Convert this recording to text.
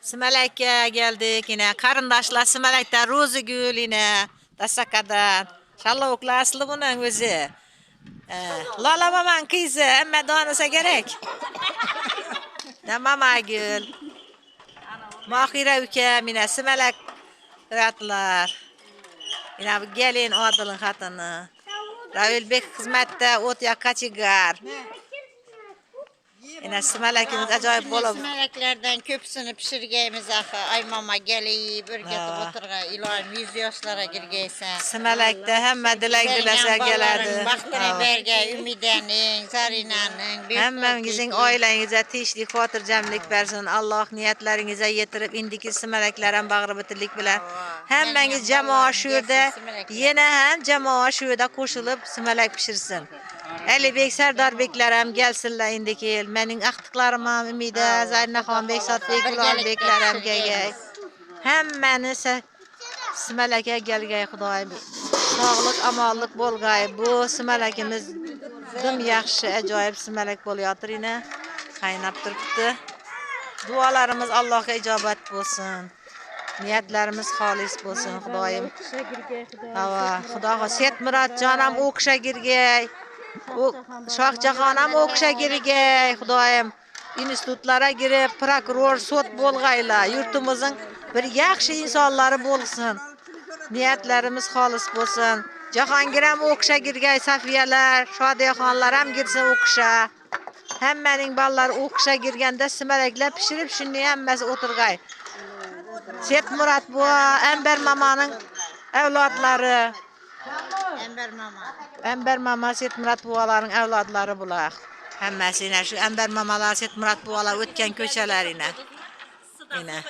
Simalakka geldik yine. Karındaşlar Simalak'ta Rozigül yine. Dasakadan. Şallavukla aslı bunun özü. Lala maman kızı. Emme donasa gerek. Ne mama gül. Mahire ülkem yine. Simalak ratlar. Yine bu gelin Adıl'ın hatını. Ravil Bek hizmette ot yakaçıgar. Yine simalakimiz acayip bol. Simalaklardan köpsünü pişirgeyimiz axı. Ay mama geliyip, ürketip oturga, ilayim 100 yaşlara girgeysen. Simalakda hemme dilek dilese geledi. Baktırın berge, Ümide'nin, Zarina'nın. Hemmemizin ailenize tişlik, hatırcemlik versin. Allah niyetlerinize yetirip indiki simalakların bağrı bitirlik bilen. Hemmeniz cemaat şurada, yine hem cemaat şurada koşulup simalak pişirsin. Ali Bey Serdar Beklerim gelsinler indiki il. Benim aktıklarıma Ümide, Zarina Xan Bey, Sat Bey, Gülal Beklerim gelgey. Hemmeni simalaka gelgey Xudayım. Sağlık, amallık bolgay. Bu simalakimiz dım yaxşı, acayip simalak boluyatır yine. Kaynap turibdi. Dualarımız Allah'a icabet olsun. Niyetlerimiz halis olsun Xudayım. Hava, Xudağa Set Murat canım okşa girgey. Şahjahanam okşa girgey Xudayım. İnstitutlara girip prokuror, sot bolgayla yurtumuzun bir yaxşı insanları bolsun. Niyetlerimiz halis olsun. Cahangirem okşa girgey Safiyeler, Şadiyaxanlar hem girsin okşa. Hemmenin balları okşa girgende simalaklar pişirip şimdi hemmesi oturgay. Set Murat bu Enber mamanın evlatları. Enber mama Set Murat buaların evlatları bular. Hemmesine şu Enber mamalar Set Murat bualar ötken köçelerine. Yine.